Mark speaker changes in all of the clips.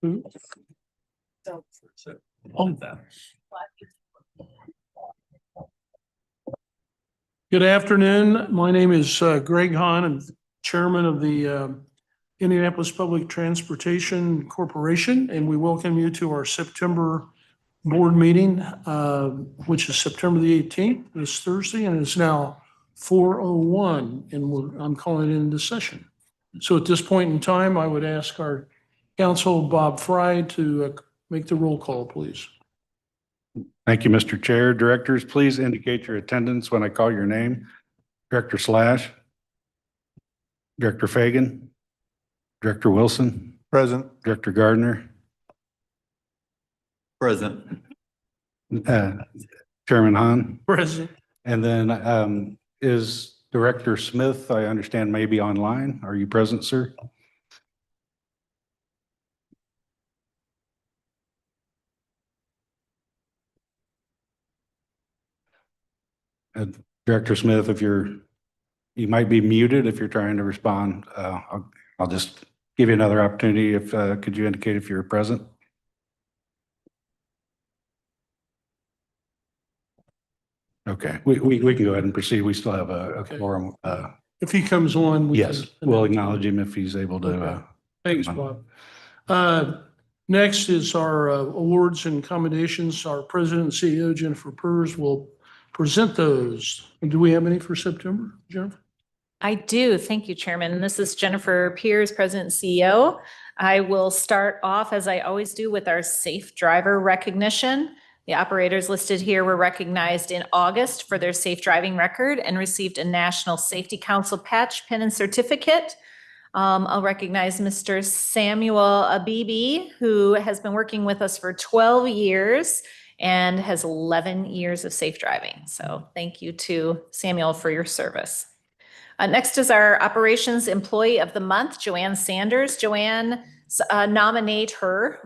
Speaker 1: Who? Oh. Good afternoon. My name is Greg Hahn. I'm chairman of the Indianapolis Public Transportation Corporation, and we welcome you to our September board meeting, which is September the 18th, this Thursday, and it's now 4:01, and I'm calling it into session. So at this point in time, I would ask our counsel, Bob Fry, to make the roll call, please.
Speaker 2: Thank you, Mr. Chair. Directors, please indicate your attendance when I call your name. Director Slash, Director Fagan, Director Wilson. Present. Director Gardner.
Speaker 3: Present.
Speaker 2: Chairman Hahn.
Speaker 1: Present.
Speaker 2: And then is Director Smith, I understand, maybe online. Are you present, sir? Director Smith, if you might be muted if you're trying to respond. I'll just give you another opportunity. If could you indicate if you're present? Okay, we can go ahead and proceed. We still have a quorum.
Speaker 1: If he comes on.
Speaker 2: Yes, we'll acknowledge him if he's able to.
Speaker 1: Okay. Thanks, Bob. Next is our awards and commendations. Our president and CEO, Jennifer Purrs, will present those. And do we have any for September, Jennifer?
Speaker 4: I do. Thank you, Chairman. This is Jennifer Purrs, President and CEO. I will start off, as I always do, with our safe driver recognition. The operators listed here were recognized in August for their safe driving record and received a National Safety Council patch, pin, and certificate. I'll recognize Mr. Samuel Abibi, who has been working with us for 12 years and has 11 years of safe driving. So thank you to Samuel for your service. Next is our Operations Employee of the Month, Joanne Sanders. Joanne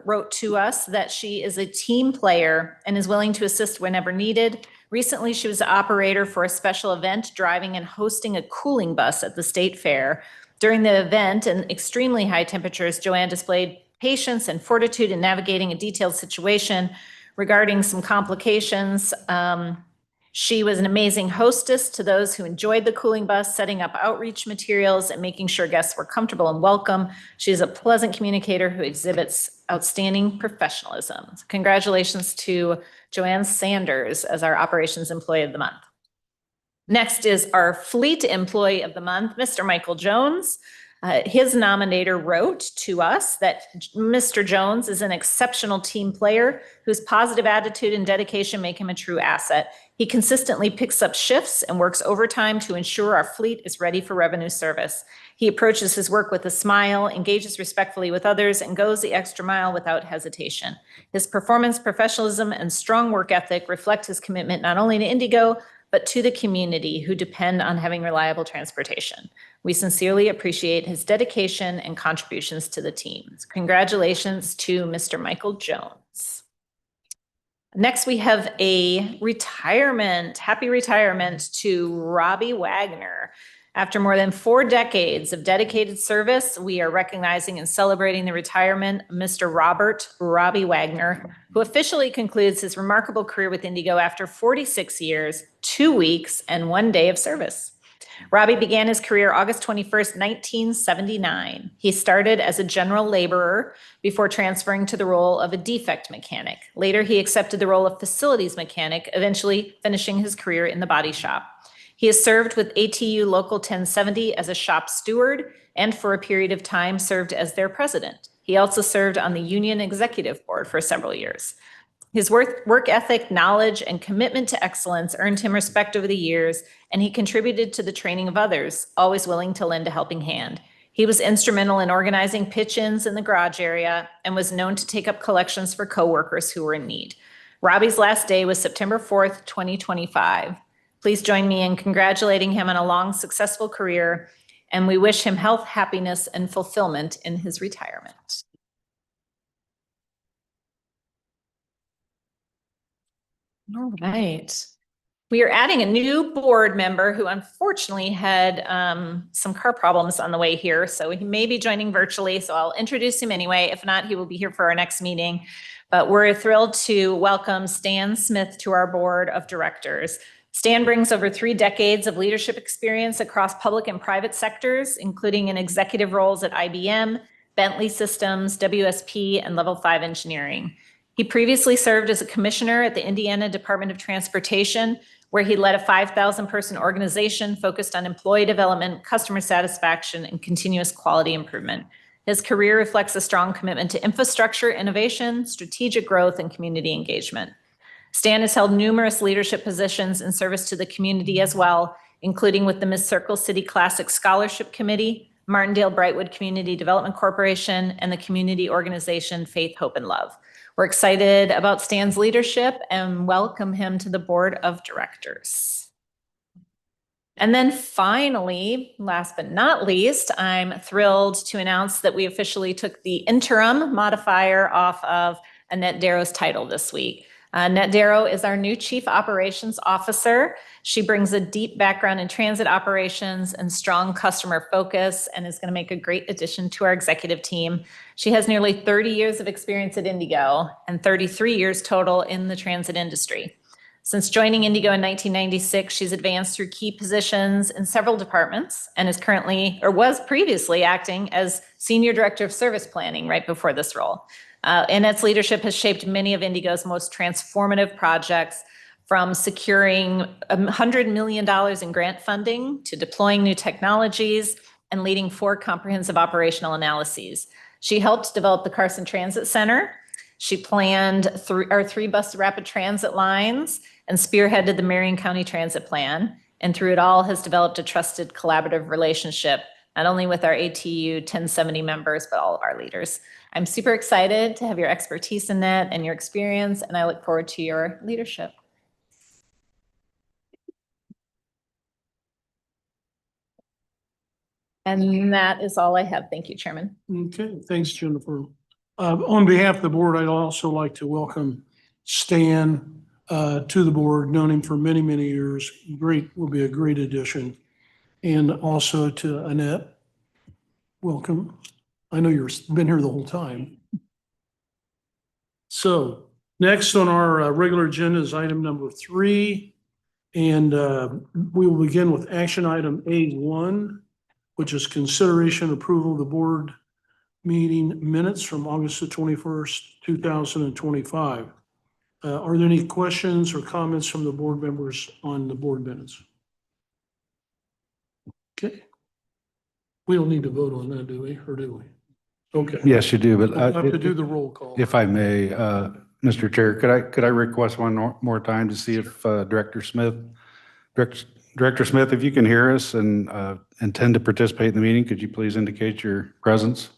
Speaker 4: wrote to us that she is a team player and is willing to assist whenever needed. Recently, she was the operator for a special event, driving and hosting a cooling bus at the state fair. During the event and extremely high temperatures, Joanne displayed patience and fortitude in navigating a detailed situation regarding some complications. She was an amazing hostess to those who enjoyed the cooling bus, setting up outreach materials and making sure guests were comfortable and welcome. She's a pleasant communicator who exhibits outstanding professionalism. Congratulations to Joanne Sanders as our Operations Employee of the Month. Next is our Fleet Employee of the Month, Mr. Michael Jones. His nominator wrote to us that Mr. Jones is an exceptional team player whose positive attitude and dedication make him a true asset. He consistently picks up shifts and works overtime to ensure our fleet is ready for revenue service. He approaches his work with a smile, engages respectfully with others, and goes the extra mile without hesitation. His performance, professionalism, and strong work ethic reflect his commitment not only to Indigo, but to the community who depend on having reliable transportation. We sincerely appreciate his dedication and contributions to the team. Congratulations to Mr. Michael Jones. Next, we have a retirement. Happy retirement to Robbie Wagner. After more than 4 decades of dedicated service, we are recognizing and celebrating the retirement of Mr. Robbie Wagner, who officially concludes his remarkable career with Indigo after 46 years, 2 weeks, and 1 day of service. Robbie began his career August 21st, 1979. He started as a general laborer before transferring to the role of a defect mechanic. Later, he accepted the role of facilities mechanic, eventually finishing his career in the body shop. He has served with ATU Local 1070 as a shop steward and for a period of time served as their president. He also served on the union executive board for several years. His work ethic, knowledge, and commitment to excellence earned him respect over the years, and he contributed to the training of others, always willing to lend a helping hand. He was instrumental in organizing pitch-ins in the garage area and was known to take up collections for coworkers who were in need. Robbie's last day was September 4th, 2025. Please join me in congratulating him on a long, successful career, and we wish him health, happiness, and fulfillment in his retirement. All right. We are adding a new board member who unfortunately had some car problems on the way here, so he may be joining virtually, so I'll introduce him anyway. If not, he will be here for our next meeting. But we're thrilled to welcome Stan Smith to our board of directors. Stan brings over 3 decades of leadership experience across public and private sectors, including in executive roles at IBM, Bentley Systems, WSP, and Level 5 Engineering. He previously served as a commissioner at the Indiana Department of Transportation, where he led a 5,000-person organization focused on employee development, customer satisfaction, and continuous quality improvement. His career reflects a strong commitment to infrastructure, innovation, strategic growth, and community engagement. Stan has held numerous leadership positions in service to the community as well, including with the Miss Circle City Classic Scholarship Committee, Martindale Brightwood Community Development Corporation, and the community organization Faith, Hope, and Love. We're excited about Stan's leadership and welcome him to the board of directors. And then finally, last but not least, I'm thrilled to announce that we officially took the interim modifier off of Annette Darrow's title this week. Annette Darrow is our new Chief Operations Officer. She brings a deep background in transit operations and strong customer focus and is going to make a great addition to our executive team. She has nearly 30 years of experience at Indigo and 33 years total in the transit industry. Since joining Indigo in 1996, she's advanced through key positions in several departments and is currently, or was previously, acting as Senior Director of Service Planning right before this role. Annette's leadership has shaped many of Indigo's most transformative projects, from securing $100 million in grant funding to deploying new technologies and leading 4 comprehensive operational analyses. She helped develop the Carson Transit Center. She planned our 3 bus rapid transit lines and spearheaded the Marion County Transit Plan. And through it all has developed a trusted collaborative relationship, not only with our ATU 1070 members, but all of our leaders. I'm super excited to have your expertise in that and your experience, and I look forward to your leadership. And that is all I have. Thank you, Chairman.
Speaker 1: Okay, thanks, Jennifer. On behalf of the board, I'd also like to welcome Stan to the board. Known him for many, many years. Will be a great addition. And also to Annette, welcome. I know you've been here the whole time. So next on our regular agenda is item number 3. And we will begin with action item A1, which is consideration approval of the board meeting minutes from August the 21st, 2025. Are there any questions or comments from the board members on the board minutes? Okay. We don't need to vote on that, do we? Or do we? Okay.
Speaker 2: Yes, you do, but
Speaker 1: We'll have to do the roll call.
Speaker 2: if I may, Mr. Chair, could I request one more time to see if Director Smith, if you can hear us and intend to participate in the meeting, could you please indicate your presence?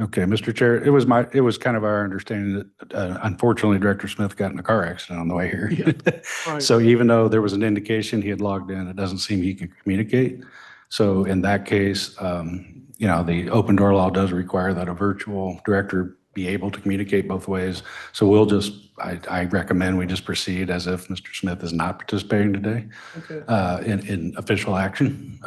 Speaker 2: Okay, Mr. Chair, it was kind of our understanding that unfortunately Director Smith got in a car accident on the way here.
Speaker 1: Yeah, right.
Speaker 2: So even though there was an indication he had logged in, it doesn't seem he could communicate. So in that case, the open door law does require that a virtual director be able to communicate both ways. So I recommend we just proceed as if Mr. Smith is not participating today
Speaker 1: Okay.
Speaker 2: in official action.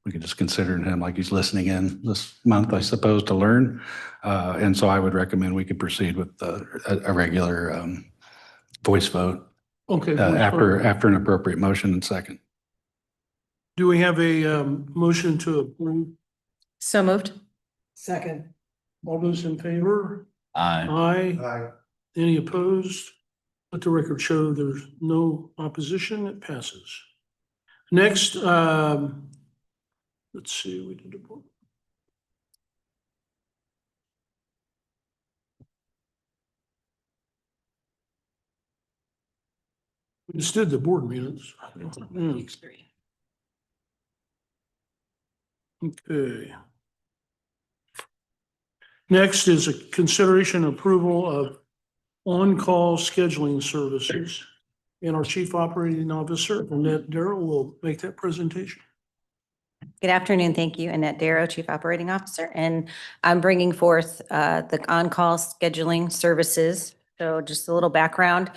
Speaker 2: We could just consider him like he's listening in this month, I suppose, to learn. And so I would recommend we could proceed with a regular voice vote
Speaker 1: Okay.
Speaker 2: after an appropriate motion and second.
Speaker 1: Do we have a motion to approve?
Speaker 4: So moved.
Speaker 1: Second. All those in favor?
Speaker 3: Aye.
Speaker 1: Aye. Any opposed? Let the record show there's no opposition. It passes. Next, let's see, we did the board. We just did the board minutes. Okay. Next is a consideration approval of on-call scheduling services. And our Chief Operating Officer, Annette Darrow, will make that presentation.
Speaker 3: Good afternoon. Thank you. Annette Darrow, Chief Operating Officer, and I'm bringing forth the on-call scheduling services. So just a little background.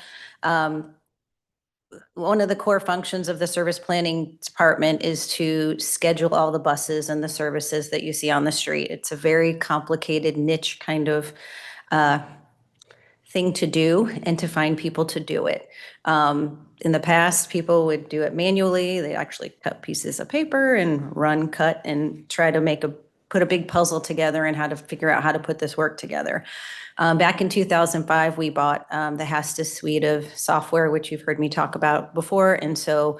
Speaker 3: One of the core functions of the service planning department is to schedule all the buses and the services that you see on the street. It's a very complicated niche kind of thing to do and to find people to do it. In the past, people would do it manually. They actually cut pieces of paper and run, cut, and try to put a big puzzle together and how to figure out how to put this work together. Back in 2005, we bought the Hastis suite of software, which you've heard me talk about before. And so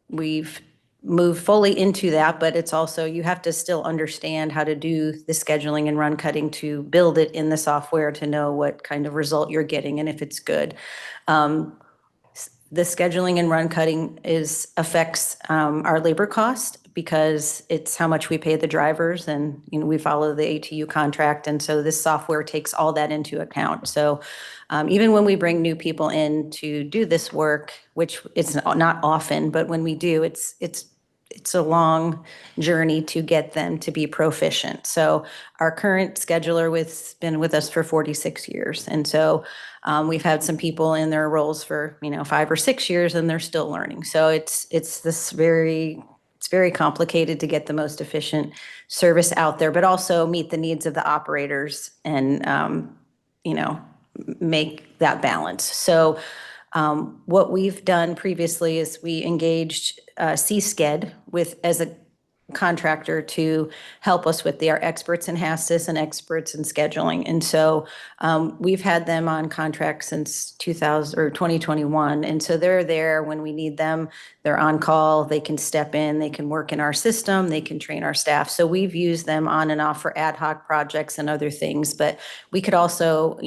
Speaker 3: we've moved fully into that, but it's also, you have to still understand how to do the scheduling and run cutting to build it in the software to know what kind of result you're getting and if it's good. The scheduling and run cutting affects our labor cost because it's how much we pay the drivers, and we follow the ATU contract, and so this software takes all that into account. So even when we bring new people in to do this work, which it's not often, but when we do, it's a long journey to get them to be proficient. So our current scheduler been with us for 46 years. And so we've had some people in their roles for, 5 or 6 years, and they're still learning. So it's very complicated to get the most efficient service out there, but also meet the needs of the operators and, make that balance. So what we've done previously is we engaged C-SCED as a contractor to help us with our experts in HASTIS and experts in scheduling. And so we've had them on contract since 2021. And so they're there when we need them. They're on call. They can step in. They can work in our system. They can train our staff. So we've used them on and off for ad hoc projects and other things. But we could also,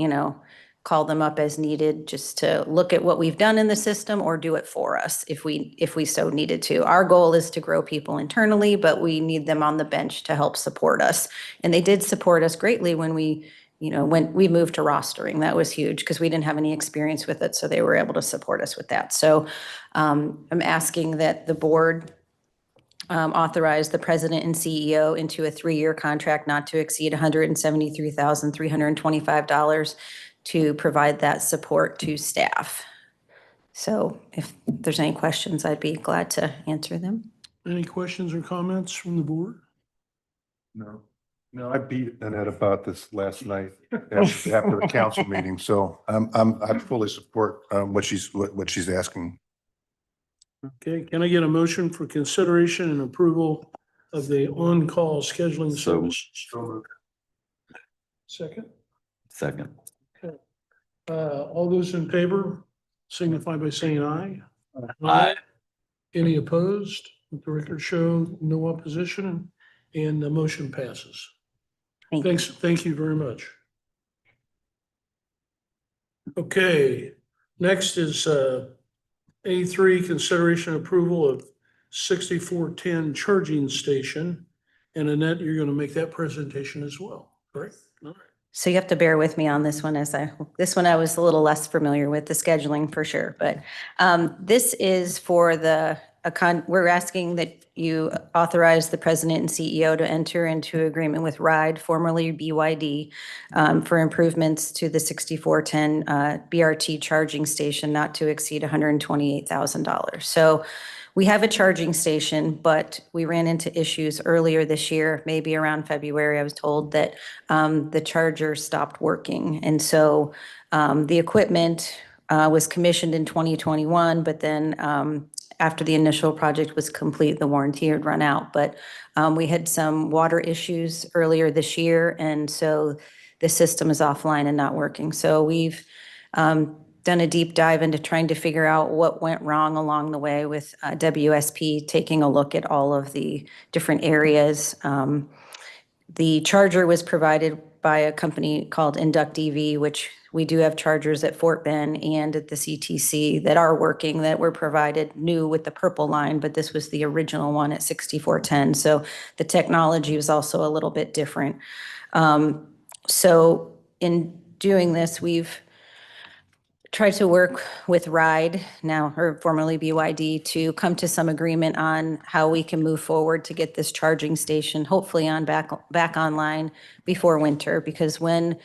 Speaker 3: call them up as needed just to look at what we've done in the system or do it for us if we so needed to. Our goal is to grow people internally, but we need them on the bench to help support us. And they did support us greatly when we moved to rostering. That was huge because we didn't have any experience with it. So they were able to support us with that. So I'm asking that the board authorize the president and CEO into a 3-year contract not to exceed $173,325 to provide that support to staff. So if there's any questions, I'd be glad to answer them.
Speaker 1: Any questions or comments from the board?
Speaker 5: No, I beat Annette about this last night after the council meeting, so I fully support what she's asking.
Speaker 1: Okay, can I get a motion for consideration and approval of the on-call scheduling services? Second?
Speaker 6: Second.
Speaker 1: All those in favor signify by saying aye.
Speaker 6: Aye.
Speaker 1: Any opposed? Let the record show no opposition, and the motion passes.
Speaker 3: Thank you.
Speaker 1: Thanks. Thank you very much. Okay, next is A3, consideration approval of 6410 charging station. And Annette, you're going to make that presentation as well, correct? All right.
Speaker 3: So you have to bear with me on this one this one I was a little less familiar with the scheduling for sure. But this is for we're asking that you authorize the president and CEO to enter into agreement with RIDE, formerly BYD, for improvements to the 6410 BRT charging station not to exceed $128,000. So we have a charging station, but we ran into issues earlier this year, maybe around February. I was told that the charger stopped working. And so the equipment was commissioned in 2021, but then after the initial project was complete, the warranty had run out. But we had some water issues earlier this year, and so the system is offline and not working. So we've done a deep dive into trying to figure out what went wrong along the way with WSP taking a look at all of the different areas. The charger was provided by a company called Induct EV, which we do have chargers at Fort Bend and at the CTC that are working, that were provided new with the purple line, but this was the original one at 6410. So the technology was also a little bit different. So in doing this, we've tried to work with RIDE, now or formerly BYD, to come to some agreement on how we can move forward to get this charging station hopefully back online before winter, because when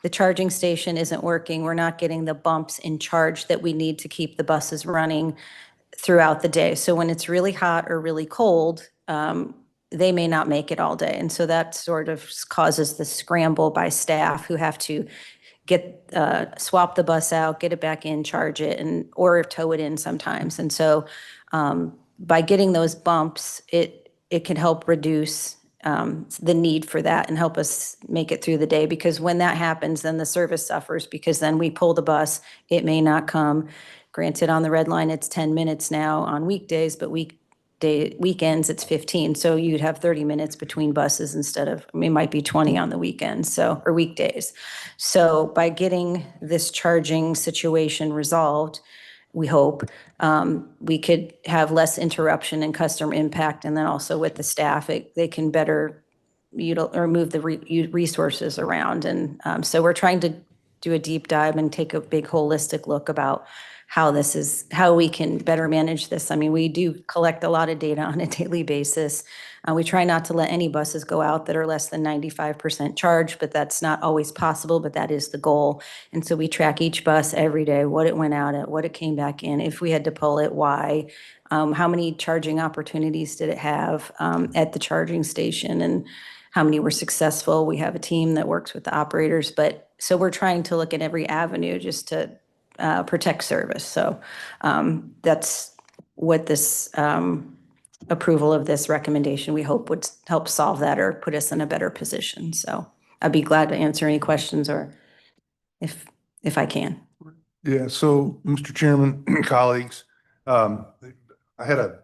Speaker 3: the charging station isn't working, we're not getting the bumps in charge that we need to keep the buses running throughout the day. So when it's really hot or really cold, they may not make it all day. And so that sort of causes the scramble by staff who have to swap the bus out, get it back in, charge it, or tow it in sometimes. And so by getting those bumps, it can help reduce the need for that and help us make it through the day. Because when that happens, then the service suffers, because then we pull the bus, it may not come. Granted, on the red line, it's 10 minutes now on weekdays, but weekends, it's 15. So you'd have 30 minutes between buses instead of, it might be 20 on the weekends, or weekdays. So by getting this charging situation resolved, we hope, we could have less interruption and customer impact. And then also with the staff, they can better move the resources around. And so we're trying to do a deep dive and take a big holistic look about how we can better manage this. I mean, we do collect a lot of data on a daily basis. We try not to let any buses go out that are less than 95% charged, but that's not always possible, but that is the goal. And so we track each bus every day, what it went out at, what it came back in, if we had to pull it, why, how many charging opportunities did it have at the charging station, and how many were successful. We have a team that works with the operators, but so we're trying to look at every avenue just to protect service. So that's what this approval of this recommendation, we hope, would help solve that or put us in a better position. So I'd be glad to answer any questions, or if I can.
Speaker 5: Yeah, so, Mr. Chairman, colleagues, I had a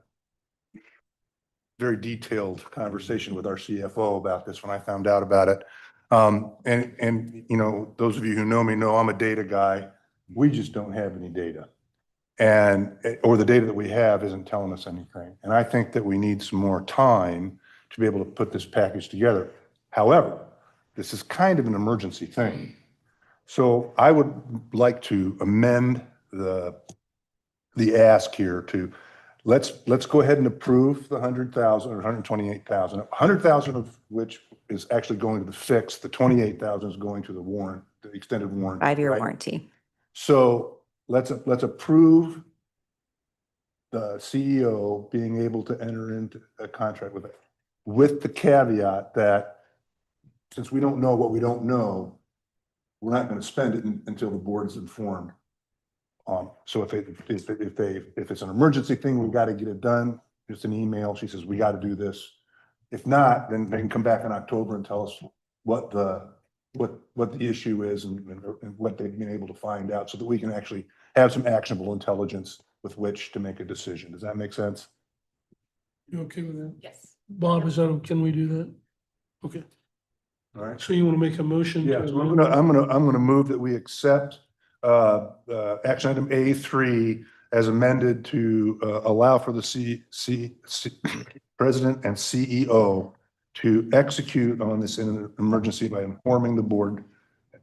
Speaker 5: very detailed conversation with our CFO about this when I found out about it. And you know, those of you who know me know I'm a data guy. We just don't have any data. Or the data that we have isn't telling us anything. And I think that we need some more time to be able to put this package together. However, this is kind of an emergency thing. So I would like to amend the ask here to, let's go ahead and approve the 100,000 or 128,000, 100,000 of which is actually going to the fix. The 28,000 is going to the extended warranty.
Speaker 3: 5-year
Speaker 5: right?
Speaker 3: warranty.
Speaker 5: So let's approve the CEO being able to enter into a contract with it, with the caveat that since we don't know what we don't know, we're not going to spend it until the board is informed. So if it's an emergency thing, we've got to get it done. Just an email. She says, we got to do this. If not, then they can come back in October and tell us what the issue is and what they've been able to find out, so that we can actually have some actionable intelligence with which to make a decision. Does that make sense?
Speaker 1: You okay with that?
Speaker 4: Yes.
Speaker 1: Bob, can we do that? Okay.
Speaker 5: All right.
Speaker 1: So you want to make a motion?
Speaker 5: Yeah, so I'm gonna move that we accept action item A3 as amended to allow for the president and CEO to execute on this in an emergency by informing the board.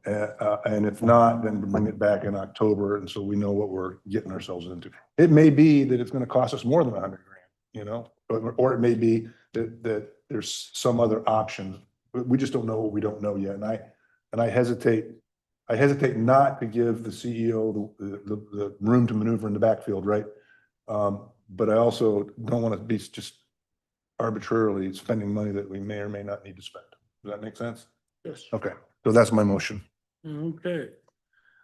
Speaker 5: And if not, then bring it back in October. And so we know what we're getting ourselves into. It may be that it's going to cost us more than $100,000, you know, or it may be that there's some other option. We just don't know what we don't know yet. And I hesitate not to give the CEO the room to maneuver in the backfield, right? But I also don't want to be just arbitrarily spending money that we may or may not need to spend. Does that make sense?
Speaker 1: Yes.
Speaker 5: Okay, so that's my motion.
Speaker 1: Okay.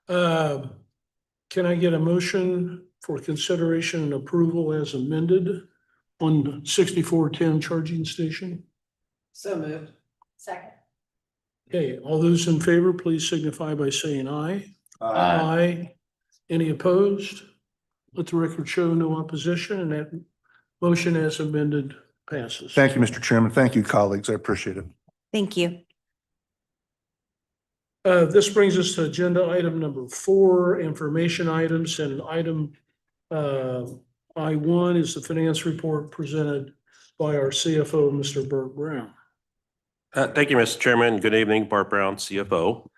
Speaker 1: Can I get a motion for consideration and approval as amended on 6410 charging station?
Speaker 7: So moved.
Speaker 4: Second.
Speaker 1: Okay, all those in favor, please signify by saying aye. Aye. Any opposed? Let the record show no opposition, and that motion as amended passes.
Speaker 5: Thank you, Mr. Chairman. Thank you, colleagues. I appreciate it.
Speaker 3: Thank you.
Speaker 1: This brings us to agenda item number 4, information items, and item I1 is the finance report presented by our CFO, Mr. Burt Brown.
Speaker 8: Thank you, Mr. Chairman. Good evening, Bart Brown, CFO.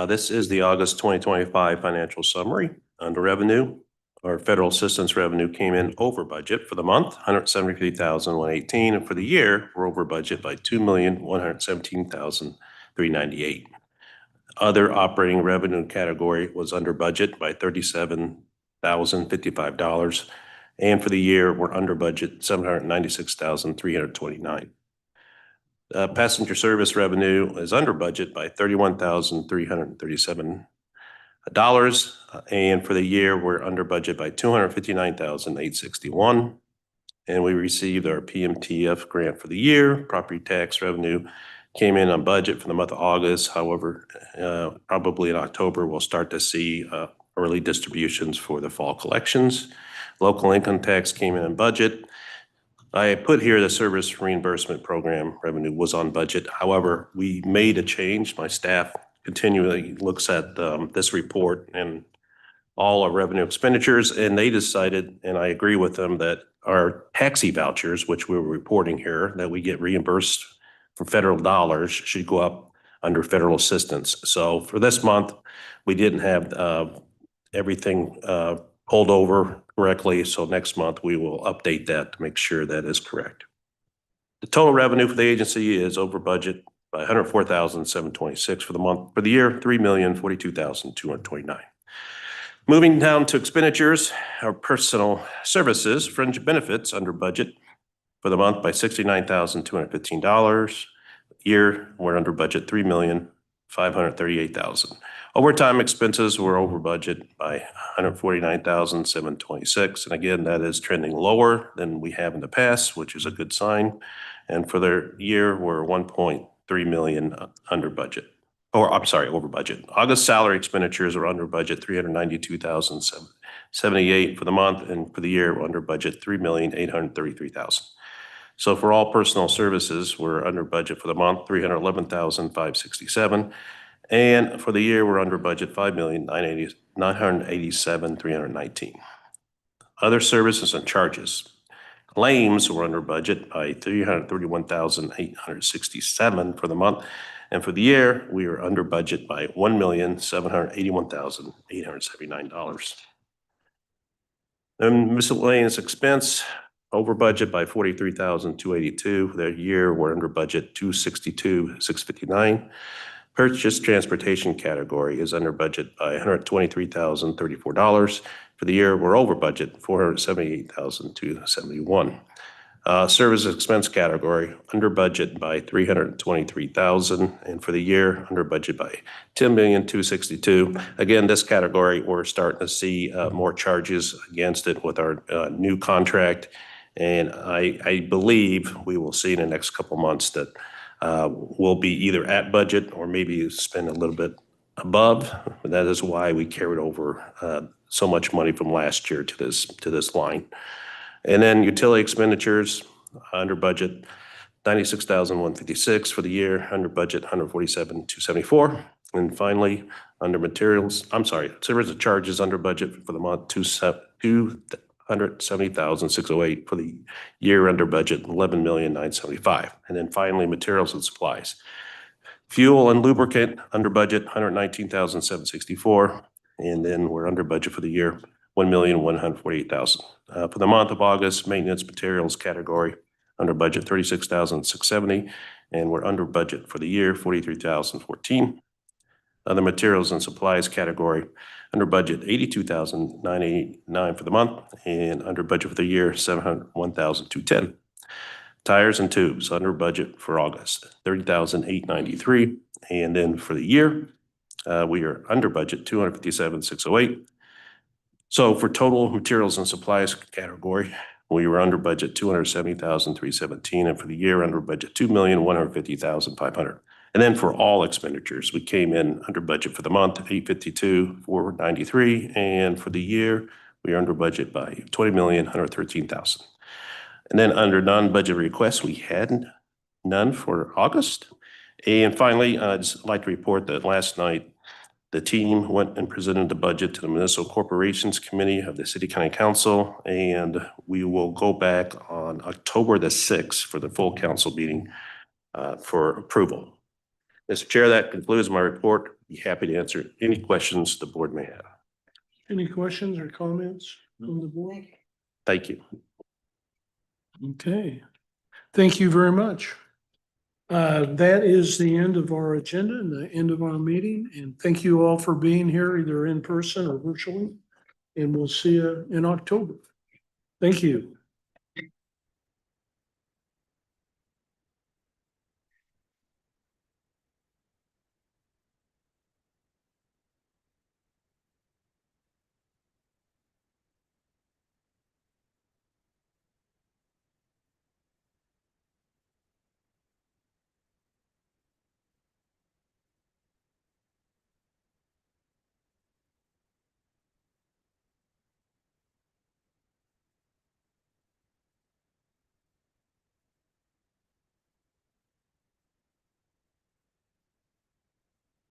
Speaker 8: This is the August 2025 financial summary. Under revenue, our federal assistance revenue came in over budget for the month, $173,118, and for the year, we're over budget by $2,117,398. Other operating revenue category was under budget by $37,055, and for the year, we're under budget $796,329. Passenger service revenue is under budget by $31,337. And for the year, we're under budget by $259,861. And we received our PMTF grant for the year. Property tax revenue came in on budget for the month of August. However, probably in October, we'll start to see early distributions for the fall collections. Local income tax came in on budget. I put here the service reimbursement program revenue was on budget. However, we made a change. My staff continually looks at this report and all our revenue expenditures, and they decided, and I agree with them, that our taxi vouchers, which we're reporting here, that we get reimbursed for federal dollars, should go up under federal assistance. So for this month, we didn't have everything pulled over correctly. So next month, we will update that to make sure that is correct. The total revenue for the agency is over budget by $104,726 for the month. For the year, $3,042,229. Moving down to expenditures, our personal services, fringe benefits under budget for the month by $69,215. Year, we're under budget $3,538,000. Overtime expenses were over budget by $149,726. And again, that is trending lower than we have in the past, which is a good sign. And for the year, we're 1.3 million under budget, or I'm sorry, over budget. August salary expenditures are under budget, $392,778 for the month, and for the year, we're under budget, $3,833,000. So for all personal services, we're under budget for the month, $311,567. And for the year, we're under budget, $5,987,319. Other services and charges. Claims were under budget by $331,867 for the month. And for the year, we are under budget by $1,781,879. And miscellaneous expense, over budget by $43,282. For the year, we're under budget $262,659. Purchase transportation category is under budget by $123,034. For the year, we're over budget, $478,271. Service expense category, under budget by $323,000, and for the year, under budget by $10,262,000. Again, this category, we're starting to see more charges against it with our new contract, and I believe we will see in the next couple months that we'll be either at budget or maybe spend a little bit above. That is why we carried over so much money from last year to this line. And then utility expenditures under budget, $96,156 for the year, under budget $147,274. And finally, under materials, service and charges under budget for the month, $270,608 for the year, under budget $11,975,000. And then finally, materials and supplies. Fuel and lubricant under budget $119,764, and then we're under budget for the year $1,148,000. For the month of August, maintenance materials category under budget $36,670, and we're under budget for the year $43,014. Other materials and supplies category under budget $82,989 for the month, and under budget for the year $701,210. Tires and tubes under budget for August, $30,893. And then for the year, we are under budget, $257,608. So for total materials and supplies category, we were under budget, $270,317. And for the year, under budget, $2,150,500. And then for all expenditures, we came in under budget for the month, $852,493. And for the year, we are under budget by $20,113,000. And then under non-budget requests, we had none for August. And finally, I'd just like to report that last night, the team went and presented the budget to the Municipal Corporations Committee of the City County Council, and we will go back on October the 6th for the full council meeting for approval. Mr. Chair, that concludes my report. Be happy to answer any questions the board may have.
Speaker 1: Any questions or comments from the board?
Speaker 8: Thank you.
Speaker 1: Okay, thank you very much. That is the end of our agenda and the end of our meeting. And thank you all for being here, either in person or virtually. And we'll see you in October. Thank you.